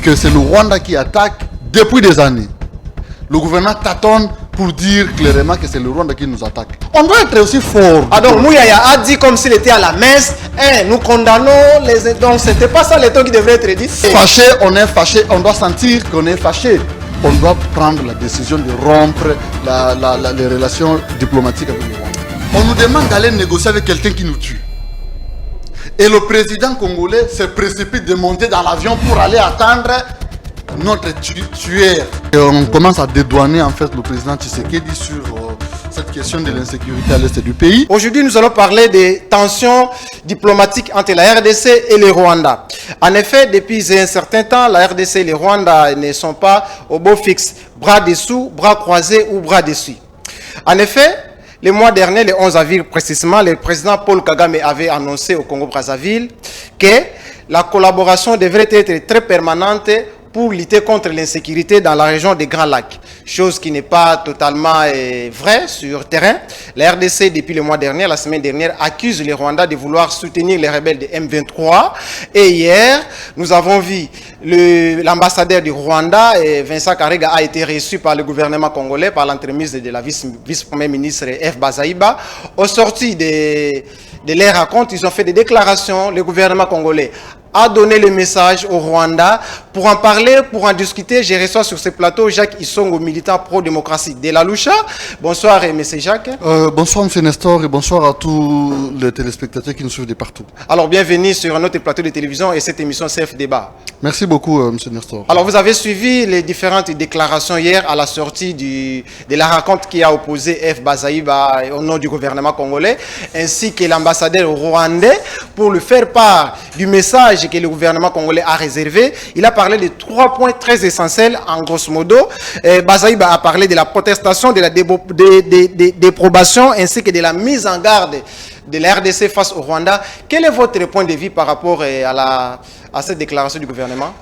que c'est le Rwanda qui attaque depuis des années. Le gouvernement tâtonne pour dire clairement que c'est le Rwanda qui nous attaque. On doit être aussi fort. Alors Mouyaya a dit comme s'il était à la messe, nous condamnons les... Donc c'était pas ça les temps qui devrait être dit. Fâché, on est fâché, on doit sentir qu'on est fâché. On doit prendre la décision de rompre les relations diplomatiques avec le Rwanda. On nous demande d'aller négocier avec quelqu'un qui nous tue. Et le président congolais se précipite de monter dans l'avion pour aller attendre notre tueur. Et on commence à dédouaner en fait le président Tshisekedi sur cette question de l'insécurité à l'est du pays. Aujourd'hui, nous allons parler des tensions diplomatiques entre la RDC et le Rwanda. En effet, depuis un certain temps, la RDC et le Rwanda ne sont pas au beau fixe, bras dessous, bras croisés ou bras dessus. En effet, le mois dernier, le 11 avril précisément, le président Paul Kagame avait annoncé au Congo-Brazzaville que la collaboration devrait être très permanente pour lutter contre l'insécurité dans la région des Grands Lacs. Chose qui n'est pas totalement vraie sur terrain. La RDC, depuis le mois dernier, la semaine dernière, accuse les Rwandais de vouloir soutenir les rebelles de M23. Et hier, nous avons vu l'ambassadeur du Rwanda, Vincent Karega, a été reçu par le gouvernement congolais, par l'entremise de la vice-premier ministre F. Bazaïba. Au sorti de leur raconte, ils ont fait des déclarations. Le gouvernement congolais a donné le message au Rwanda. Pour en parler, pour en discuter, je reçois sur ce plateau Jacques Isongo, militant pro-démocratie de la Loucha. Bonsoir, M. Jacques. Bonsoir, M. Nestor, et bonsoir à tous les téléspectateurs qui nous suivent de partout. Alors, bienvenue sur notre plateau de télévision et cette émission CF Débat. Merci beaucoup, M. Nestor. Alors, vous avez suivi les différentes déclarations hier à la sortie de la rencontre qui a opposé F. Bazaïba au nom du gouvernement congolais, ainsi que l'ambassadeur rwandais, pour lui faire part du message que le gouvernement congolais a réservé. Il a parlé de 3 points très essentiels, en grosso modo. Bazaïba a parlé de la protestation, de la déprobation, ainsi que de la mise en garde de la RDC face au Rwanda. Quel est votre point de vue par rapport à cette déclaration du gouvernement?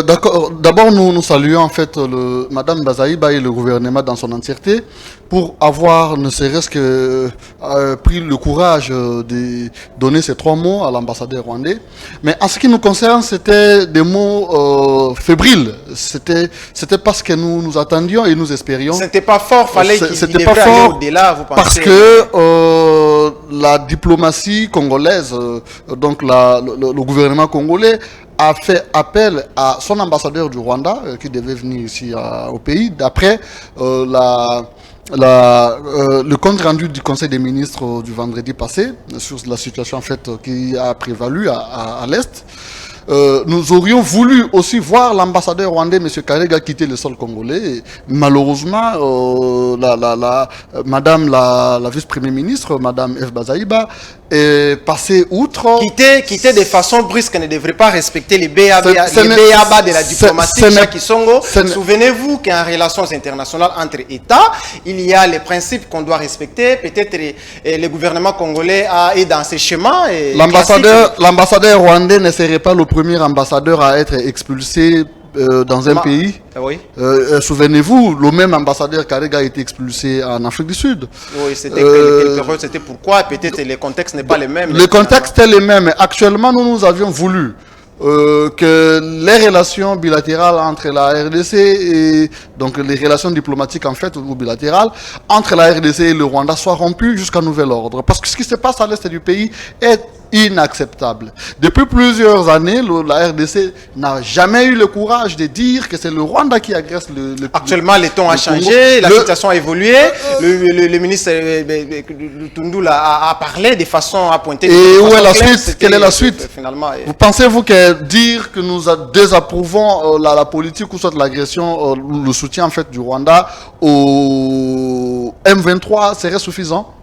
D'accord. D'abord, nous saluons en fait Madame Bazaïba et le gouvernement dans son entièreté pour avoir, ne serait-ce que, pris le courage de donner ces 3 mots à l'ambassadeur rwandais. Mais en ce qui nous concerne, c'était des mots fébriles. C'était pas ce que nous attendions et nous espérions. C'était pas fort, fallait qu'il c'était pas fort au-delà, vous pensez? Parce que la diplomatie congolaise, donc le gouvernement congolais, a fait appel à son ambassadeur du Rwanda qui devait venir ici au pays d'après le compte rendu du Conseil des ministres du vendredi passé sur la situation en fait qui a prévalu à l'Est. Nous aurions voulu aussi voir l'ambassadeur rwandais, M. Karega, quitter le sol congolais. Et malheureusement, Madame la vice-premier ministre, Madame F. Bazaïba, est passée outre. Quitter de façon brusque, ne devrait pas respecter les BABA de la diplomatie. Jacques Isongo, souvenez-vous qu'en relations internationales entre États, il y a les principes qu'on doit respecter. Peut-être le gouvernement congolais est dans ses chemins. L'ambassadeur rwandais ne serait pas le premier ambassadeur à être expulsé dans un pays. Oui. Souvenez-vous, le même ambassadeur Karega a été expulsé en Afrique du Sud. Oui, c'était pourquoi, peut-être le contexte n'est pas le même. Le contexte est le même. Actuellement, nous avions voulu que les relations bilatérales entre la RDC et donc les relations diplomatiques en fait ou bilatérales entre la RDC et le Rwanda soient rompues jusqu'à nouvel ordre. Parce que ce qui se passe à l'est du pays est inacceptable. Depuis plusieurs années, la RDC n'a jamais eu le courage de dire que c'est le Rwanda qui agresse le Actuellement, le ton a changé, la situation a évolué. Le ministre Tundula a parlé de façon à pointer. Et où est la suite? Quelle est la suite? Finalement, vous pensez-vous que dire que nous désapprouvons la politique ou soit l'agression, le soutien en fait du Rwanda au M23 serait suffisant?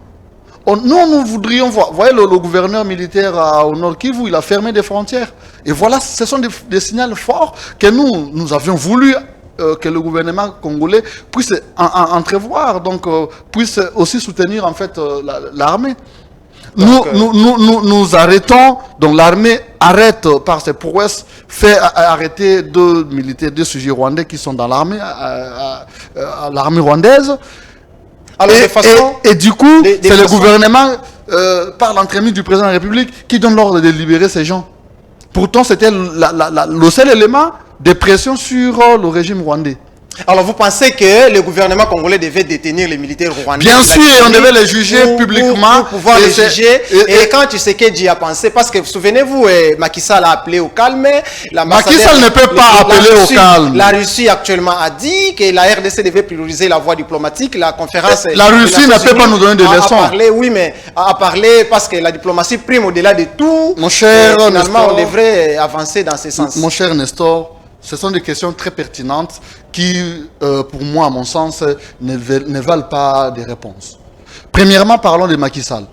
Nous voudrions voir. Vous voyez, le gouverneur militaire au Nord Kivu, il a fermé des frontières. Et voilà, ce sont des signaux forts que nous avions voulu que le gouvernement congolais puisse entrevoir, donc puisse aussi soutenir en fait l'armée. Nous arrêtons, donc l'armée arrête par ses prouesses, fait arrêter 2 militaires, 2 sujets rwandais qui sont dans l'armée rwandaise. Alors, et du coup, c'est le gouvernement, par l'entremise du président de la République, qui donne l'ordre de libérer ces gens. Pourtant, c'était le seul élément des pressions sur le régime rwandais. Alors vous pensez que le gouvernement congolais devait détenir les militaires rwandais? Bien sûr, on devait les juger publiquement. Pour pouvoir les juger. Et quand Tshisekedi a pensé, parce que souvenez-vous, Macky Sall a appelé au calme. Macky Sall ne peut pas appeler au calme. La Russie actuellement a dit que la RDC devait prioriser la voie diplomatique. La conférence... La Russie ne peut pas nous donner des leçons. Oui, mais à parler parce que la diplomatie prime au-delà de tout. Mon cher finalement, Nestor, on devrait avancer dans ce sens. Mon cher Nestor, ce sont des questions très pertinentes qui, pour moi, à mon sens, ne valent pas des réponses. Premièrement, parlons de Macky Sall.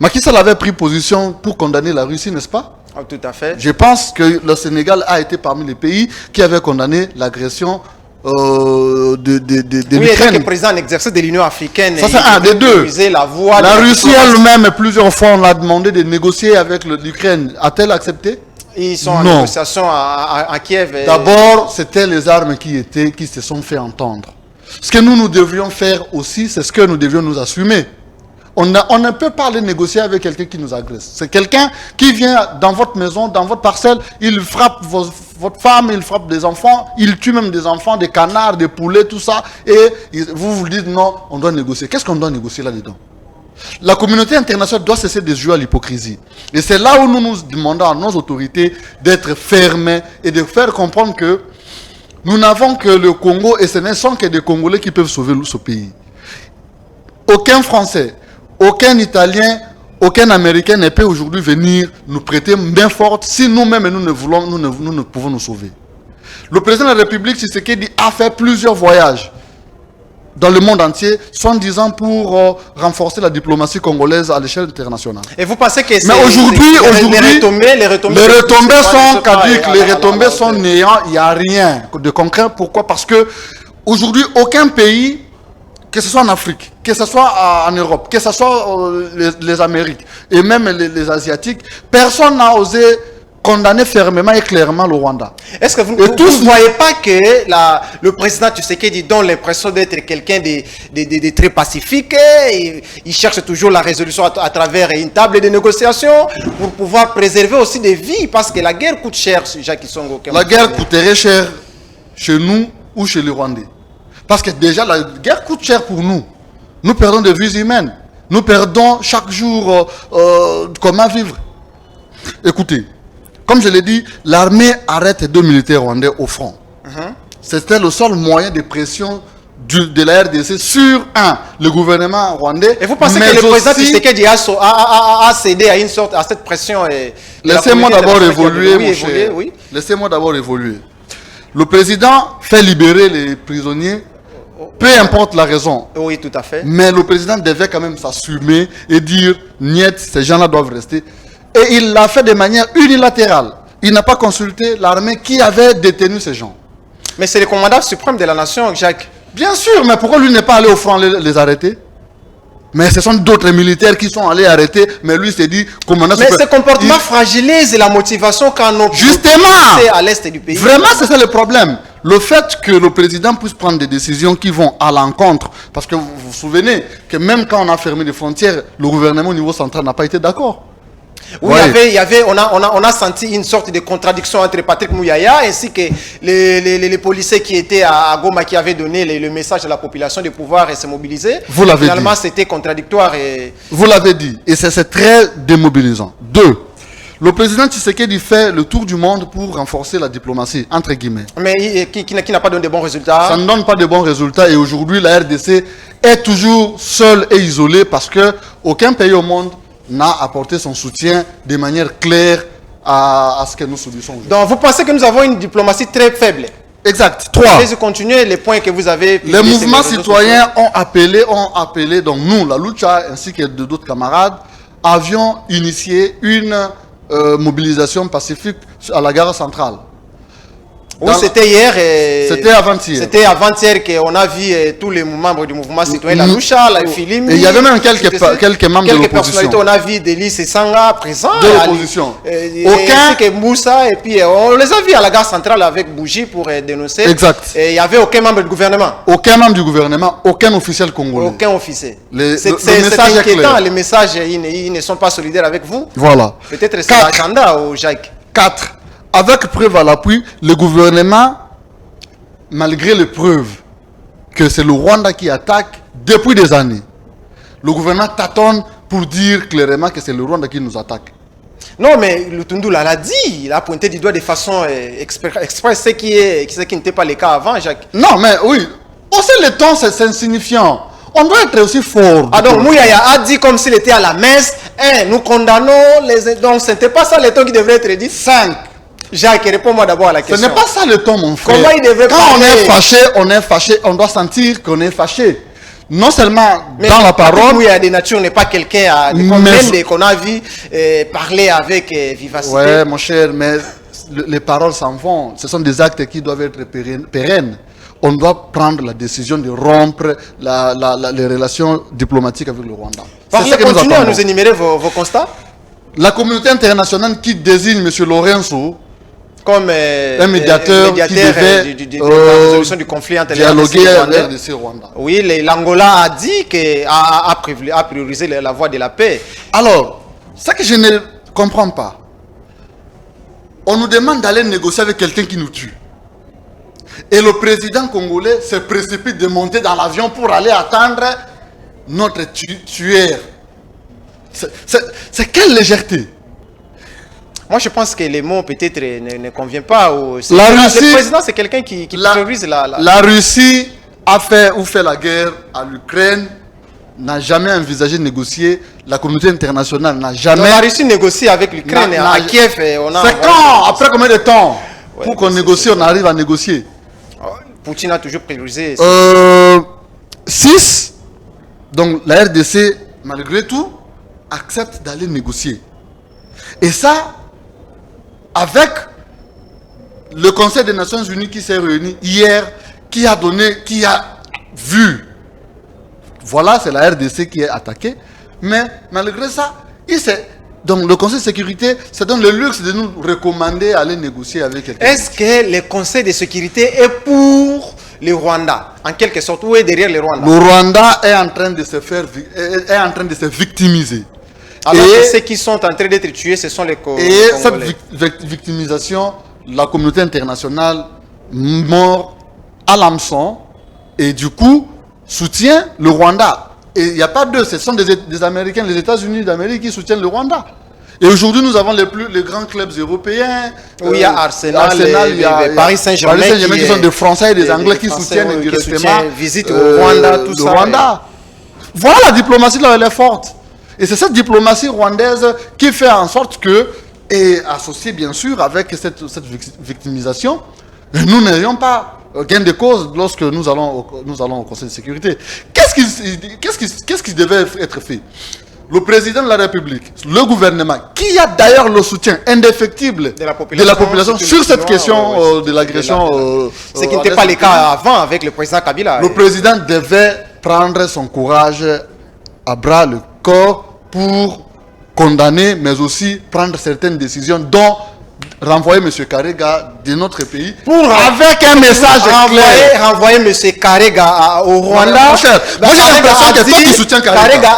Macky Sall avait pris position pour condamner la Russie, n'est-ce pas? Oh, tout à fait. Je pense que le Sénégal a été parmi les pays qui avaient condamné l'agression de l'Ukraine. Oui, le président en exercice de l'Union africaine. Ça, c'est un des deux. La Russie elle-même, plusieurs fois, on l'a demandé de négocier avec l'Ukraine. A-t-elle accepté? Ils sont en négociation à Kiev. D'abord, c'était les armes qui se sont fait entendre. Ce que nous devrions faire aussi, c'est ce que nous devions nous assumer. On ne peut pas aller négocier avec quelqu'un qui nous agresse. C'est quelqu'un qui vient dans votre maison, dans votre parcelle, il frappe votre femme, il frappe des enfants, il tue même des enfants, des canards, des poulets, tout ça. Et vous dites non, on doit négocier. Qu'est-ce qu'on doit négocier là-dedans? La communauté internationale doit cesser de jouer à l'hypocrisie. Et c'est là où nous nous demandons à nos autorités d'être fermes et de faire comprendre que nous n'avons que le Congo et ce ne sont que des Congolais qui peuvent sauver ce pays. Aucun Français, aucun Italien, aucun Américain ne peut aujourd'hui venir nous prêter main forte si nous-mêmes nous ne pouvons nous sauver. Le président de la République, Tshisekedi, a fait plusieurs voyages dans le monde entier, soi-disant pour renforcer la diplomatie congolaise à l'échelle internationale. Et vous pensez que mais aujourd'hui, les retombées sont caduques, les retombées sont néants, il n'y a rien de concret. Pourquoi? Parce que aujourd'hui, aucun pays, que ce soit en Afrique, que ce soit en Europe, que ce soit les Amériques et même les Asiatiques, personne n'a osé condamner fermement et clairement le Rwanda. Est-ce que vous ne voyez pas que le président Tshisekedi donne l'impression d'être quelqu'un de très pacifique, il cherche toujours la résolution à travers une table de négociation pour pouvoir préserver aussi des vies, parce que la guerre coûte cher, Jacques Isongo. La guerre coûterait cher chez nous ou chez les Rwandais. Parce que déjà la guerre coûte cher pour nous. Nous perdons des vies humaines. Nous perdons chaque jour comment vivre. Écoutez, comme je l'ai dit, l'armée arrête 2 militaires rwandais au front. C'était le seul moyen de pression de la RDC sur le gouvernement rwandais. Et vous pensez que le président Tshisekedi a cédé à cette pression? Laissez-moi d'abord évoluer, mon cher. Oui. Laissez-moi d'abord évoluer. Le président fait libérer les prisonniers, peu importe la raison. Oui, tout à fait. Mais le président devait quand même s'assumer et dire, niet, ces gens-là doivent rester. Et il l'a fait de manière unilatérale. Il n'a pas consulté l'armée qui avait détenu ces gens. Mais c'est le commandant suprême de la nation, Jacques. Bien sûr, mais pourquoi lui n'est pas allé au front les arrêter? Mais ce sont d'autres militaires qui sont allés arrêter, mais lui s'est dit, commandant suprême. Mais ce comportement fragilise la motivation quand nos justement, à l'est du pays. Vraiment, c'est ça le problème. Le fait que le président puisse prendre des décisions qui vont à l'encontre, parce que vous vous souvenez que même quand on a fermé les frontières, le gouvernement au niveau central n'a pas été d'accord. Oui, ouais. On a senti une sorte de contradiction entre Patrick Mouyaya ainsi que les policiers qui étaient à Goma, qui avaient donné le message à la population de pouvoir se mobiliser. Vous l'avez dit. Finalement, c'était contradictoire. Vous l'avez dit. Et c'est très démobilisant. 2. Le président Tshisekedi fait le tour du monde pour renforcer la diplomatie, entre guillemets. Mais qui n'a pas donné de bons résultats. Ça ne donne pas de bons résultats. Et aujourd'hui, la RDC est toujours seule et isolée parce qu'aucun pays au monde n'a apporté son soutien de manière claire à ce que nous subissons aujourd'hui. Donc vous pensez que nous avons une diplomatie très faible? Exact. 3. Allez-y, continuez les points que vous avez. Les mouvements citoyens ont appelé, donc nous, la Lucha, ainsi que d'autres camarades, avions initié une mobilisation pacifique à la gare centrale. Oui, c'était hier. C'était avant-hier. C'était avant-hier qu'on a vu tous les membres du mouvement citoyen, la Loucha, la Filimi. Et il y avait même quelques membres de l'opposition. Quelques personnalités, on a vu Delis et Sanga présents. De l'opposition. Aucun. Que Moussa, et puis on les a vus à la gare centrale avec bougie pour dénoncer. Exact. Et il n'y avait aucun membre du gouvernement. Aucun membre du gouvernement, aucun officiel congolais. Aucun officier. C'est inquiétant, les messages, ils ne sont pas solidaires avec vous. Voilà. Peut-être c'est l'agenda au Jacques. 4. avec preuve à l'appui, le gouvernement, malgré les preuves que c'est le Rwanda qui attaque depuis des années, le gouvernement tâtonne pour dire clairement que c'est le Rwanda qui nous attaque. Non, mais Lutundu l'a dit, il a pointé du doigt de façon express ce qui n'était pas le cas avant, Jacques. Non, mais oui, aussi le temps c'est insignifiant. On doit être aussi fort. Ah donc Mouyaya a dit comme s'il était à la messe, nous condamnons les... Donc ce n'était pas ça le temps qui devrait être dit. 5. Jacques, réponds-moi d'abord à la question. Ce n'est pas ça le temps, mon frère. Comment il devrait Quand on est fâché, on doit sentir qu'on est fâché. Non seulement mais dans la parole. Mouyaya de nature n'est pas quelqu'un qu'on a vu parler avec vivacité. Ouais, mon cher, mais les paroles s'en vont. Ce sont des actes qui doivent être pérennes. On doit prendre la décision de rompre les relations diplomatiques avec le Rwanda. Continuez à nous énumérer vos constats. La communauté internationale qui désigne M. Lorenzo comme un médiateur qui devait de la résolution du conflit entre dialoguer avec le Rwanda. Oui, l'Angola a dit a priorisé la voie de la paix. Alors, ce que je ne comprends pas, on nous demande d'aller négocier avec quelqu'un qui nous tue. Et le président congolais se précipite de monter dans l'avion pour aller attendre notre tueur. C'est quelle légèreté? Moi, je pense que les mots peut-être ne conviennent pas. Le président, c'est quelqu'un qui priorise la Russie a fait la guerre à l'Ukraine, n'a jamais envisagé de négocier. La communauté internationale n'a jamais... Non, la Russie négocie avec l'Ukraine à Kiev. C'est quand? Après combien de temps? Pour qu'on négocie, on arrive à négocier. Poutine a toujours priorisé. 6. Donc la RDC, malgré tout, accepte d'aller négocier. Et ça, avec le Conseil des Nations Unies qui s'est réuni hier, qui a vu, voilà, c'est la RDC qui est attaquée, mais malgré ça, donc le Conseil de sécurité se donne le luxe de nous recommander d'aller négocier avec quelqu'un. Est-ce que le Conseil de sécurité est pour le Rwanda, en quelque sorte, ou est derrière le Rwanda? Le Rwanda est en train de se victimiser. Alors que ceux qui sont en train d'être tués, ce sont les Congolais. Et cette victimisation, la communauté internationale mord à l'hameçon et du coup soutient le Rwanda. Et il n'y a pas d'eux, ce sont des Américains, les États-Unis d'Amérique qui soutiennent le Rwanda. Et aujourd'hui, nous avons les grands clubs européens. Où il y a Arsenal, il y a Paris Saint-Germain qui sont des Français et des Anglais qui soutiennent directement visite au Rwanda, tout ça. Rwanda. Voilà, la diplomatie là, elle est forte. Et c'est cette diplomatie rwandaise qui fait en sorte que, et associée bien sûr avec cette victimisation, nous n'ayons pas gain de cause lorsque nous allons au Conseil de sécurité. Qu'est-ce qui devait être fait? Le président de la République, le gouvernement, qui a d'ailleurs le soutien indéfectible de la population sur cette question de l'agression. Ce qui n'était pas le cas avant avec le président Kabila. Le président devait prendre son courage à bras le corps pour condamner, mais aussi prendre certaines décisions, dont renvoyer M. Karega de notre pays avec un message clair. Renvoyer M. Karega au Rwanda. Moi j'ai l'impression que toi tu soutiens Karega.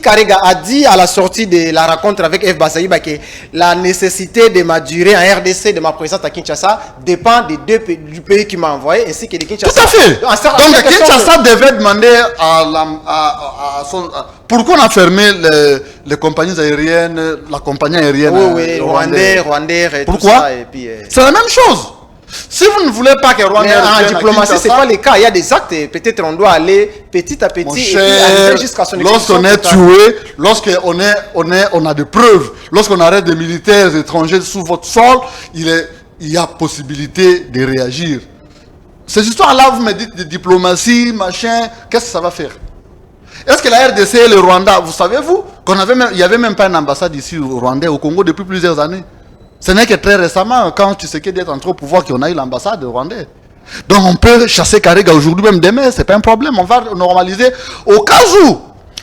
Karega a dit à la sortie de la rencontre avec F. Basaïba que la nécessité de ma durée en RDC, de ma présence à Kinshasa, dépend du pays qui m'a envoyé ainsi que de Kinshasa. Tout à fait. Donc Kinshasa devait demander à son... Pourquoi on a fermé les compagnies aériennes, la compagnie aérienne Rwandais, pourquoi? C'est la même chose. Si vous ne voulez pas que Rwanda... En diplomatie, ce n'est pas le cas. Il y a des actes, peut-être on doit aller petit à petit et arriver jusqu'à son exécution. Lorsqu'on est tué, lorsqu'on a des preuves, lorsqu'on arrête des militaires étrangers sous votre sol, il y a possibilité de réagir. Ces histoires-là, vous me dites de diplomatie, machin, qu'est-ce que ça va faire? Est-ce que la RDC et le Rwanda, vous savez-vous, il n'y avait même pas une ambassade ici au Rwanda, au Congo depuis plusieurs années. Ce n'est que très récemment, quand Tshisekedi est entré au pouvoir, qu'on a eu l'ambassade rwandaise. Donc on peut chasser Karega aujourd'hui, même demain, c'est pas un problème. On va normaliser au cas où.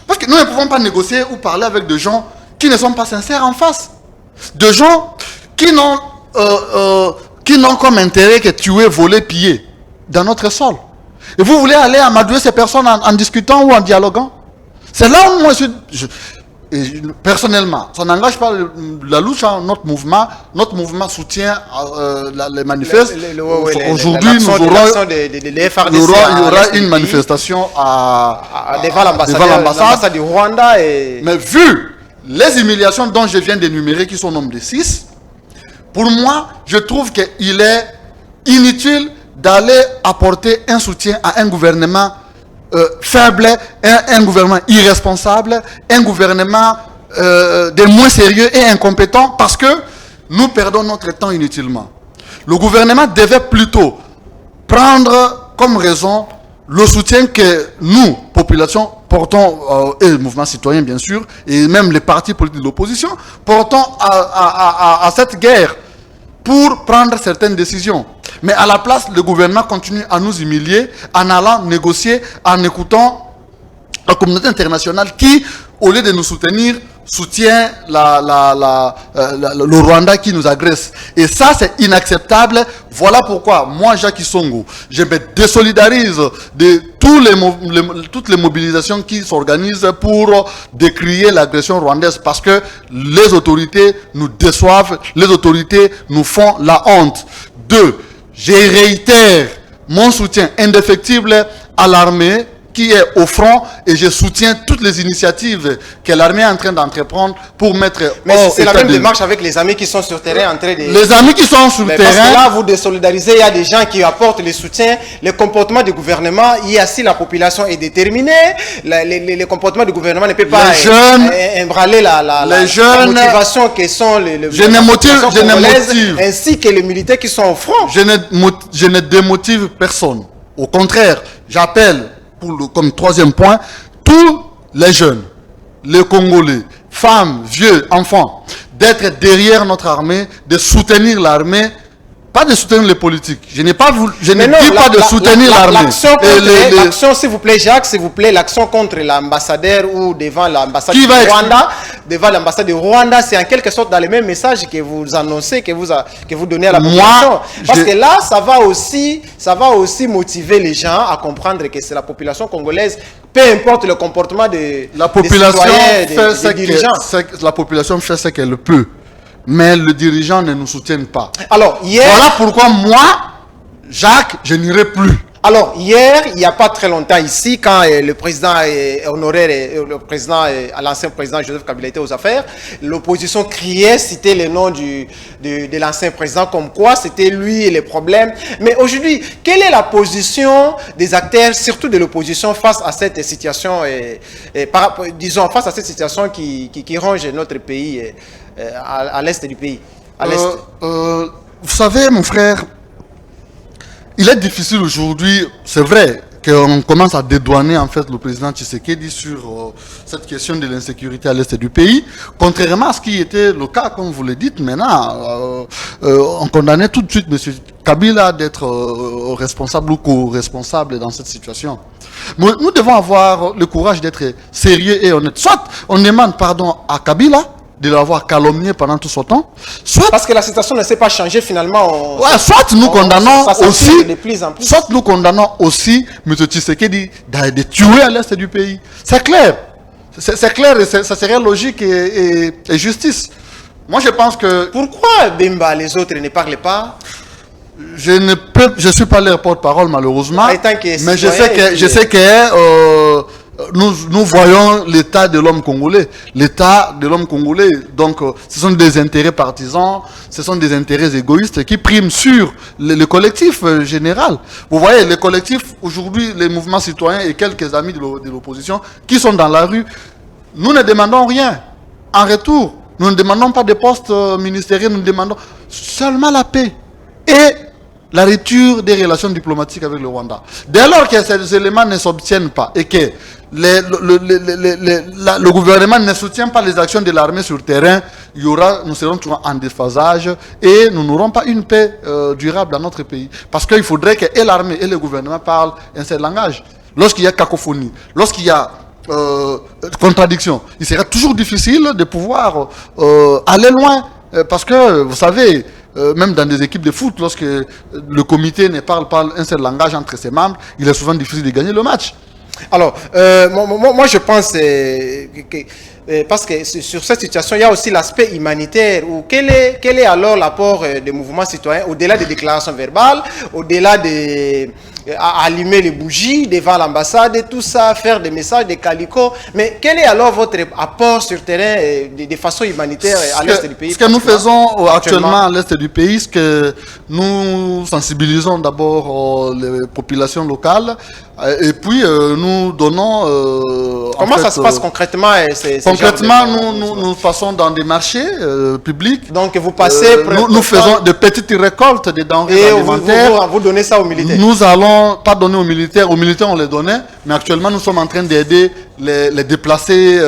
Parce que nous ne pouvons pas négocier ou parler avec des gens qui ne sont pas sincères en face. Des gens qui n'ont comme intérêt que tuer, voler, piller dans notre sol. Et vous voulez aller amadouer ces personnes en discutant ou en dialoguant? C'est là où moi et personnellement, ça n'engage pas la lutte, notre mouvement soutient les manifestes. Aujourd'hui, il y aura une manifestation devant l'ambassade du Rwanda. Mais vu les humiliations dont je viens d'énumérer, qui sont au nombre de 6, pour moi, je trouve qu'il est inutile d'aller apporter un soutien à un gouvernement faible, un gouvernement irresponsable, un gouvernement des moins sérieux et incompétent, parce que nous perdons notre temps inutilement. Le gouvernement devait plutôt prendre comme raison le soutien que nous, population, portons, et le mouvement citoyen bien sûr, et même les partis politiques de l'opposition, portons à cette guerre pour prendre certaines décisions. Mais à la place, le gouvernement continue à nous humilier en allant négocier, en écoutant la communauté internationale qui, au lieu de nous soutenir, soutient le Rwanda qui nous agresse. Et ça, c'est inacceptable. Voilà pourquoi, moi, Jacques Isongo, je me désolidarise de toutes les mobilisations qui s'organisent pour décrier l'agression rwandaise, parce que les autorités nous déçoivent, les autorités nous font la honte. 2. Je réitère mon soutien indéfectible à l'armée qui est au front, et je soutiens toutes les initiatives que l'armée est en train d'entreprendre pour mettre... Mais c'est la même démarche avec les amis qui sont sur terrain en train de... Les amis qui sont sur le terrain... Parce que là, vous désolidarisez, il y a des gens qui apportent le soutien, le comportement du gouvernement, si la population est déterminée, le comportement du gouvernement ne peut pas ébranler la motivation que sont les ainsi que les militaires qui sont au front. Je ne démotive personne. Au contraire, j'appelle... comme troisième point, tous les jeunes, les Congolais, femmes, vieux, enfants, d'être derrière notre armée, de soutenir l'armée, pas de soutenir les politiques. Je n'ai pas voulu, je ne dis pas de soutenir l'armée. L'action, s'il vous plaît, Jacques, s'il vous plaît, l'action contre l'ambassadeur ou devant l'ambassade du Rwanda, devant l'ambassade du Rwanda, c'est en quelque sorte dans le même message que vous annoncez, que vous donnez à la population. Parce que là, ça va aussi motiver les gens à comprendre que c'est la population congolaise, peu importe le comportement des citoyens, des dirigeants. La population fait ce qu'elle peut. Mais le dirigeant ne nous soutient pas. Alors, voilà pourquoi moi, Jacques, je n'irai plus. Alors, hier, il n'y a pas très longtemps ici, quand le président honoraire, l'ancien président Joseph Kabila était aux affaires, l'opposition criait, citait le nom de l'ancien président, comme quoi c'était lui et les problèmes. Mais aujourd'hui, quelle est la position des acteurs, surtout de l'opposition, face à cette situation, disons, face à cette situation qui ronge notre pays à l'est du pays, à l'est. Vous savez, mon frère, il est difficile aujourd'hui, c'est vrai, qu'on commence à dédouaner en fait le président Tshisekedi sur cette question de l'insécurité à l'est du pays, contrairement à ce qui était le cas, comme vous le dites maintenant. On condamnait tout de suite M. Kabila d'être responsable ou co-responsable dans cette situation. Mais nous devons avoir le courage d'être sérieux et honnête. Soit on demande pardon à Kabila de l'avoir calomnié pendant tout ce temps, soit... Parce que la situation ne s'est pas changée finalement. Soit nous condamnons aussi... De plus en plus. Soit nous condamnons aussi M. Tshisekedi de tuer à l'est du pays. C'est clair. C'est clair et ça serait logique et justice. Moi je pense que... Pourquoi Bemba, les autres ne parlent pas? Je suis pas leur porte-parole malheureusement. Mais je sais que nous voyons l'état de l'homme congolais. L'état de l'homme congolais, donc ce sont des intérêts partisans, ce sont des intérêts égoïstes qui priment sur le collectif général. Vous voyez, le collectif, aujourd'hui, les mouvements citoyens et quelques amis de l'opposition qui sont dans la rue, nous ne demandons rien. En retour, nous ne demandons pas de postes ministériels, nous demandons seulement la paix et la rupture des relations diplomatiques avec le Rwanda. Dès lors que ces éléments ne s'obtiennent pas et que le gouvernement ne soutient pas les actions de l'armée sur le terrain, nous serons toujours en déphasage et nous n'aurons pas une paix durable dans notre pays. Parce qu'il faudrait que et l'armée et le gouvernement parlent un seul langage. Lorsqu'il y a cacophonie, lorsqu'il y a contradiction, il sera toujours difficile de pouvoir aller loin. Parce que, vous savez, même dans des équipes de foot, lorsque le comité ne parle pas un seul langage entre ses membres, il est souvent difficile de gagner le match. Alors, moi, je pense parce que sur cette situation, il y a aussi l'aspect humanitaire. Quel est alors l'apport des mouvements citoyens, au-delà des déclarations verbales, au-delà de allumer les bougies devant l'ambassade et tout ça, faire des messages, des calicots. Mais quel est alors votre apport sur terrain de façon humanitaire à l'est du pays? Ce que nous faisons actuellement à l'est du pays, c'est que nous sensibilisons d'abord les populations locales et puis nous donnons... Comment ça se passe concrètement? Concrètement, nous passons dans des marchés publics. Donc vous passez... nous faisons de petites récoltes de denrées alimentaires. Vous donnez ça aux militaires? Nous allons pas donner aux militaires on les donnait, mais actuellement nous sommes en train d'aider les déplacés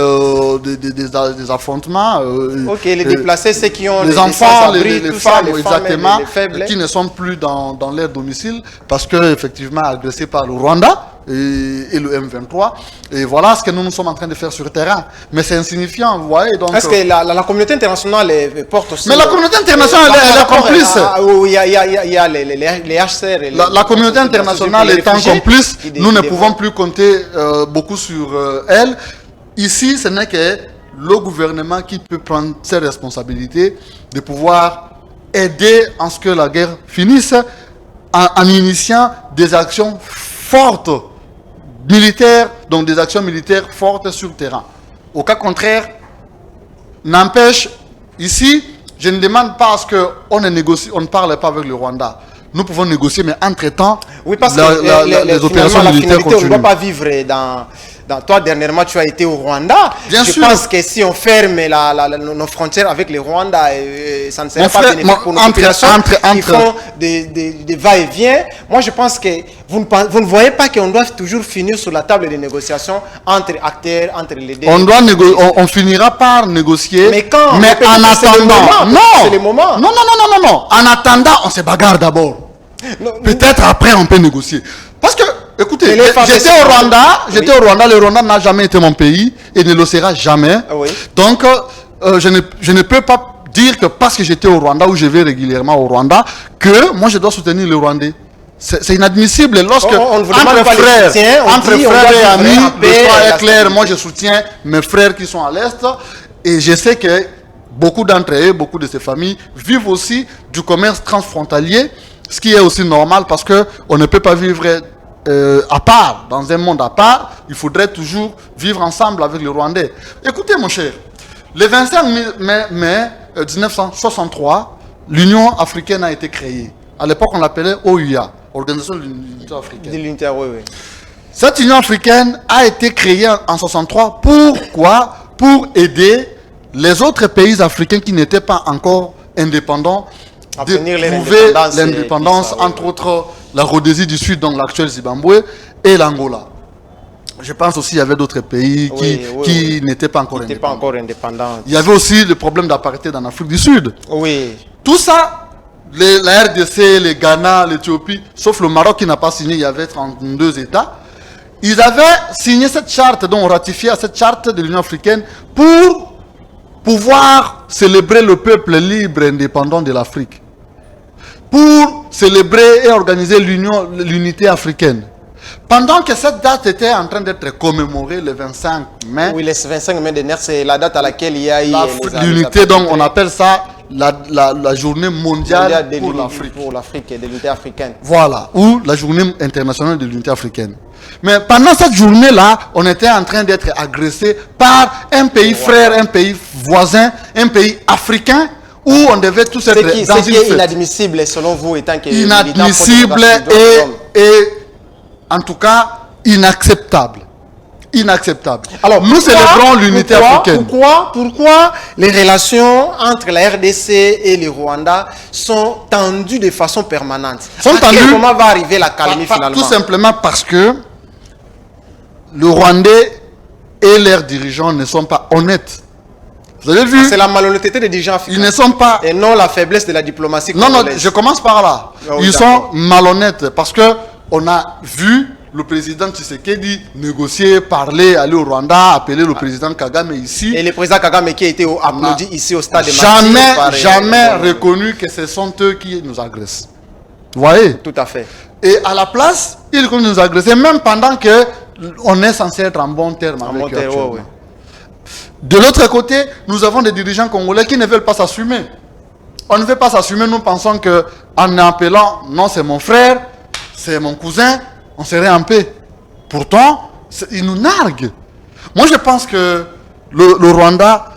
des affrontements. Ok, les déplacés, ceux qui ont les enfants, les femmes, les exactement, les faibles, qui ne sont plus dans leur domicile parce que effectivement agressés par le Rwanda et le M23. Et voilà ce que nous sommes en train de faire sur le terrain. Mais c'est insignifiant, vous voyez. Est-ce que la communauté internationale porte aussi... Mais la communauté internationale, elle est complice. Il y a les HCR. La communauté internationale étant complice, nous ne pouvons plus compter beaucoup sur elle. Ici, ce n'est que le gouvernement qui peut prendre ses responsabilités de pouvoir aider en ce que la guerre finisse en initiant des actions fortes militaires, donc des actions militaires fortes sur le terrain. Au cas contraire, n'empêche, ici, je ne demande pas à ce qu'on ne négocie, on ne parle pas avec le Rwanda. Nous pouvons négocier, mais entre-temps, oui, parce que les opérations militaires continuent. On ne doit pas vivre dans... Toi, dernièrement, tu as été au Rwanda. Bien sûr. Je pense que si on ferme nos frontières avec le Rwanda, ça ne serait pas bénéfique pour nos populations qui font des va-et-vient. Moi, je pense que vous ne voyez pas qu'on doit toujours finir sur la table de négociation entre acteurs, entre les deux. On finira par négocier. Mais quand? Mais en attendant, c'est le moment. Non. En attendant, on se bagarre d'abord. Peut-être après, on peut négocier. Parce que, écoutez, j'étais au Rwanda, le Rwanda n'a jamais été mon pays et ne le sera jamais. Oui. Donc, je ne peux pas dire que parce que j'étais au Rwanda ou je vais régulièrement au Rwanda, que moi je dois soutenir le Rwandais. C'est inadmissible lorsque entre frères et amis, le choix est clair. Moi je soutiens mes frères qui sont à l'Est et je sais que beaucoup d'entre eux, beaucoup de ces familles vivent aussi du commerce transfrontalier, ce qui est aussi normal parce qu'on ne peut pas vivre à part, dans un monde à part. Il faudrait toujours vivre ensemble avec le Rwandais. Écoutez mon cher, le 25 mai 1963, l'Union africaine a été créée. À l'époque, on l'appelait OUA, Organisation de l'Unité africaine. Oui. Cette Union africaine a été créée en 1963. Pourquoi? Pour aider les autres pays africains qui n'étaient pas encore indépendants de trouver l'indépendance, entre autres la Rhodésie du Sud, donc l'actuel Zimbabwe, et l'Angola. Je pense aussi qu'il y avait d'autres pays qui n'étaient pas encore indépendants. Il y avait aussi le problème d'apartheid en Afrique du Sud. Oui. Tout ça, la RDC, le Ghana, l'Éthiopie, sauf le Maroc qui n'a pas signé, il y avait 32 États. Ils avaient signé cette charte, donc ratifié cette charte de l'Union africaine pour pouvoir célébrer le peuple libre et indépendant de l'Afrique. Pour célébrer et organiser l'unité africaine. Pendant que cette date était en train d'être commémorée le 25 mai. Oui, le 25 mai dernier, c'est la date à laquelle il y a eu l'unité, donc on appelle ça la journée mondiale pour l'Afrique. Pour l'Afrique et de l'unité africaine. Voilà, ou la journée internationale de l'unité africaine. Mais pendant cette journée-là, on était en train d'être agressé par un pays frère, un pays voisin, un pays africain, où on devait tous être dans une fête. Ce qui est inadmissible selon vous, étant que... Inadmissible et en tout cas inacceptable. Inacceptable. Alors, nous célébrons l'unité africaine. Pourquoi les relations entre la RDC et le Rwanda sont tendues de façon permanente? Comment va arriver la calmie finalement? Tout simplement parce que le Rwandais et leurs dirigeants ne sont pas honnêtes. Vous avez vu? C'est la malhonnêteté des dirigeants africains. Ils ne sont pas... Et non la faiblesse de la diplomatie congolaise. Non, je commence par là. Ils sont malhonnêtes parce que on a vu le président Tshisekedi négocier, parler, aller au Rwanda, appeler le président Kagame ici. Et le président Kagame qui a été applaudi ici au stade de Jamais reconnu que ce sont eux qui nous agressent. Vous voyez? Tout à fait. Et à la place, ils continuent de nous agresser, même pendant que on est censé être en bon terme avec eux actuellement. ouais. De l'autre côté, nous avons des dirigeants congolais qui ne veulent pas s'assumer. On ne veut pas s'assumer, nous pensons qu'en appelant, non c'est mon frère, c'est mon cousin, on serait en paix. Pourtant, ils nous narguent. Moi je pense que le Rwanda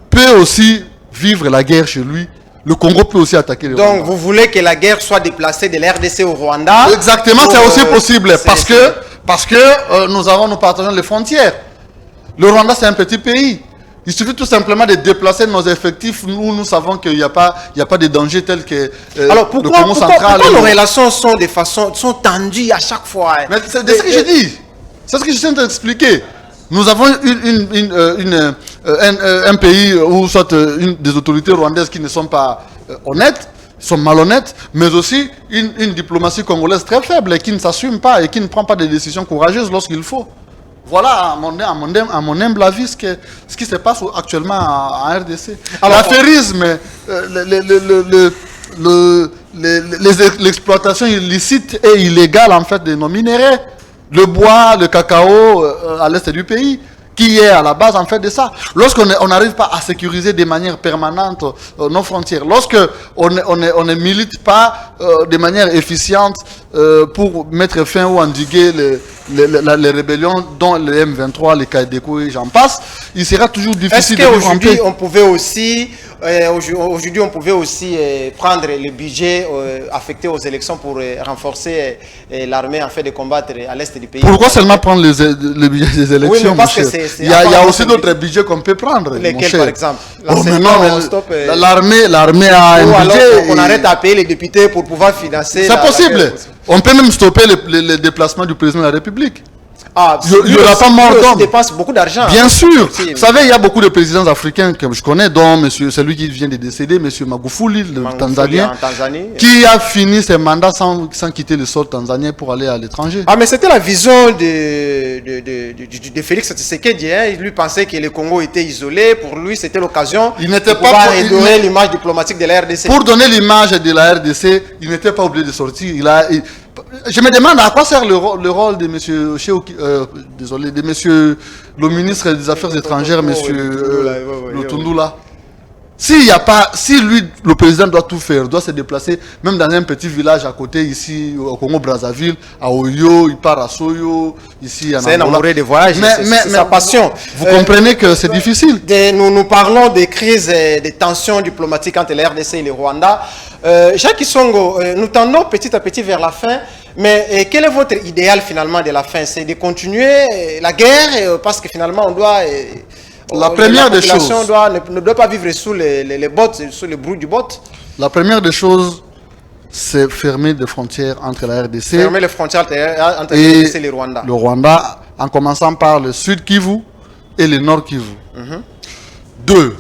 peut aussi vivre la guerre chez lui. Le Congo peut aussi attaquer le Rwanda. Donc vous voulez que la guerre soit déplacée de la RDC au Rwanda? Exactement, c'est aussi possible parce que nous partageons les frontières. Le Rwanda c'est un petit pays. Il suffit tout simplement de déplacer nos effectifs où nous savons qu'il n'y a pas de danger tel que alors le Congo central. Pourquoi nos relations sont tendues à chaque fois? Mais c'est ce que je dis. C'est ce que je viens d'expliquer. Nous avons un pays où soit des autorités rwandaises qui ne sont pas honnêtes, sont malhonnêtes, mais aussi une diplomatie congolaise très faible et qui ne s'assume pas et qui ne prend pas de décisions courageuses lorsqu'il faut. Voilà, à mon humble avis, ce qui se passe actuellement en RDC. L'affairisme, l'exploitation illicite et illégale en fait de nos minéraux, le bois, le cacao à l'est du pays, qui est à la base en fait de ça. Lorsqu'on n'arrive pas à sécuriser de manière permanente nos frontières, lorsqu'on ne milite pas de manière efficiente pour mettre fin ou endiguer les rébellions dont les M23, les Kaideko et j'en passe, il sera toujours difficile de vivre en paix. On pouvait aussi, aujourd'hui on pouvait aussi prendre le budget affecté aux élections pour renforcer l'armée en fait de combattre à l'est du pays. Pourquoi seulement prendre le budget des élections? Oui, parce que il y a aussi d'autres budgets qu'on peut prendre. Lesquels par exemple? L'armée a un budget. On arrête à payer les députés pour pouvoir financer. C'est possible. On peut même stopper le déplacement du président de la République. Ah, il n'y aura pas mort d'homme. Dépense beaucoup d'argent. Bien sûr. Vous savez, il y a beaucoup de présidents africains que je connais, dont celui qui vient de décéder, M. Magufuli, le Tanzanien, qui a fini ses mandats sans quitter le sol tanzanien pour aller à l'étranger. Ah, mais c'était la vision de Félix Tshisekedi. Hein. Il lui pensait que le Congo était isolé. Pour lui, c'était l'occasion de pouvoir redorer l'image diplomatique de la RDC. Pour donner l'image de la RDC, il n'était pas obligé de sortir. Je me demande à quoi sert le rôle de M. de monsieur le ministre des Affaires étrangères, M. Lutundula. Si lui, le président doit tout faire, doit se déplacer, même dans un petit village à côté, ici, au Congo-Brazzaville, à Oyo, il part à Soyo, ici, en Angola. C'est un amoureux de voyage, c'est sa passion. Vous comprenez que c'est difficile. Nous parlons des crises, des tensions diplomatiques entre la RDC et le Rwanda. Jacques Isongo, nous tendons petit à petit vers la fin, mais quel est votre idéal finalement de la fin? C'est de continuer la guerre, parce que finalement on doit... La première des choses ne doit pas vivre sous les bottes, sous le bruit du bot. La première des choses, c'est fermer les frontières entre la RDC fermer les frontières entre la RDC et le Rwanda. Le Rwanda, en commençant par le sud Kivu et le nord Kivu. 2.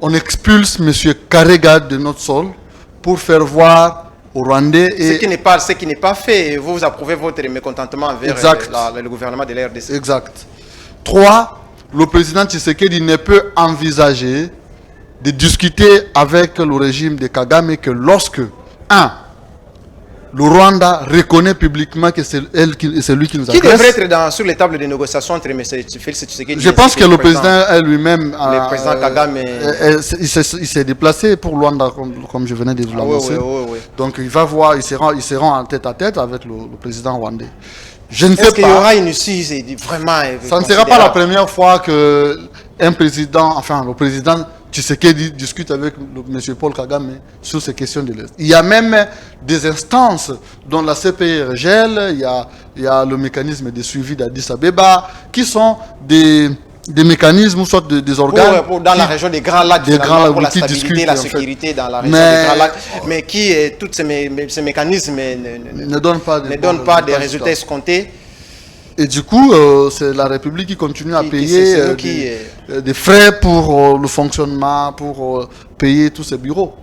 On expulse M. Karega de notre sol pour faire voir aux Rwandais. Ce qui n'est pas fait. Vous approuvez votre mécontentement envers le gouvernement de la RDC. Exact. 3. Le président Tshisekedi ne peut envisager de discuter avec le régime de Kagame que lorsque, 1. Le Rwanda reconnaît publiquement que c'est lui qui nous agresse. Qui devrait être sur les tables de négociation entre M. Félix Tshisekedi? Je pense que le président lui-même, le président Kagame, il s'est déplacé pour Rwanda, comme je venais de vous l'annoncer. Donc il va voir, ils seront en tête à tête avec le président rwandais. Je ne sais pas. Est-ce qu'il y aura une issue vraiment... Ça ne sera pas la première fois que le président Tshisekedi discute avec M. Paul Kagame sur ces questions de l'Est. Il y a même des instances dont la CPI-RGL, il y a le mécanisme de suivi d'Addis Abeba, qui sont des mécanismes, soit des organes... dans la région des Grands Lacs, pour la stabilité et la sécurité dans la région des Grands Lacs. Mais qui, tous ces mécanismes ne donnent pas des résultats escomptés. Et du coup, c'est la République qui continue à payer des frais pour le fonctionnement, pour payer tous ces bureaux.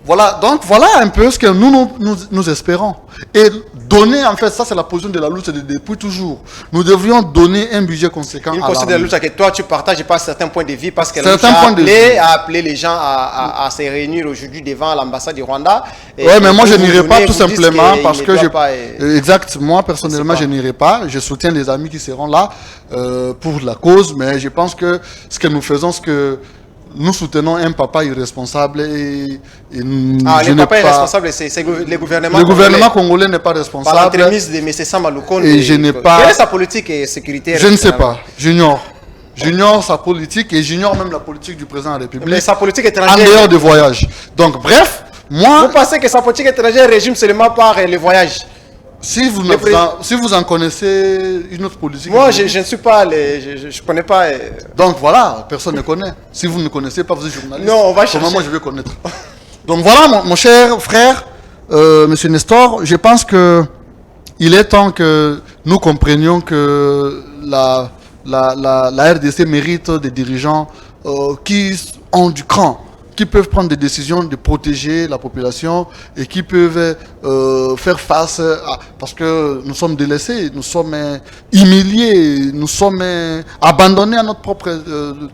Voilà, donc voilà un peu ce que nous espérons. Et donner, en fait, ça c'est la position de la lutte depuis toujours. Nous devrions donner un budget conséquent Une à position de la l'armée. lutte que toi tu partages pas certains points de vue parce que la lutte Certains points de vue. a appelé les gens à se réunir aujourd'hui devant l'ambassade du Rwanda. Oui, mais moi je vous n'irai pas venez, tout vous dites simplement qu'il parce ne que doit je... pas, Exact, moi personnellement je je sais pas. n'irai pas. Je soutiens les amis qui seront là pour la cause, mais je pense que ce que nous faisons, c'est que nous soutenons un papa irresponsable et Ah, je le n'ai papa est pas... responsable, c'est le gouvernement Le gouvernement congolais. congolais n'est pas Par responsable. l'entremise de M. Samba Lukonde. Et je n'ai pas- Quelle est sa politique sécuritaire? Je ne sais pas, j'ignore. J'ignore sa politique et j'ignore même la politique du président de la Mais République sa politique en étrangère. dehors des voyages. Donc bref, moi, Vous pensez que sa politique étrangère résume seulement par le voyage? si vous, Le président- si vous en connaissez une autre politique... Moi, je ne suis pas, je connais pas. Donc voilà, personne ne connaît. Si vous ne connaissez pas, vous êtes journaliste. Non, on va Comment chercher. moi je vais connaître. Donc voilà, mon cher frère, Monsieur Nestor, je pense que il est temps que nous comprenions que la RDC mérite des dirigeants qui ont du cran, qui peuvent prendre des décisions de protéger la population et qui peuvent faire face à... Parce que nous sommes délaissés, nous sommes humiliés, nous sommes abandonnés à notre propre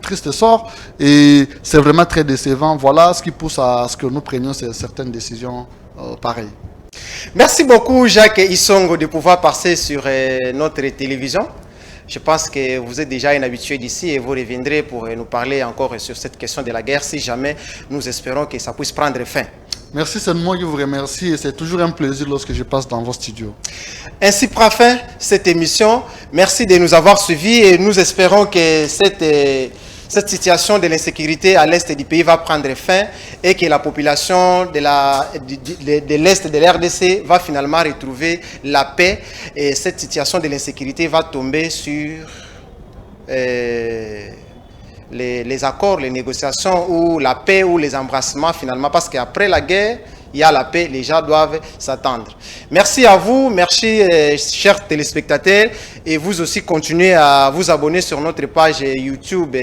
triste sort et c'est vraiment très décevant. Voilà ce qui pousse à ce que nous prenions certaines décisions pareilles. Merci beaucoup, Jacques Isongo, de pouvoir passer sur notre télévision. Je pense que vous êtes déjà un habitué d'ici et vous reviendrez pour nous parler encore sur cette question de la guerre si jamais nous espérons que ça puisse prendre fin. Merci, c'est moi qui vous remercie et c'est toujours un plaisir lorsque je passe dans vos studios. Ainsi prend fin cette émission. Merci de nous avoir suivis et nous espérons que cette situation de l'insécurité à l'est du pays va prendre fin et que la population de l'est de la RDC va finalement retrouver la paix et cette situation de l'insécurité va tomber sur les accords, les négociations ou la paix ou les embrassements finalement parce qu'après la guerre, il y a la paix, les gens doivent s'attendre. Merci à vous, merci chers téléspectateurs et vous aussi continuez à vous abonner sur notre page YouTube.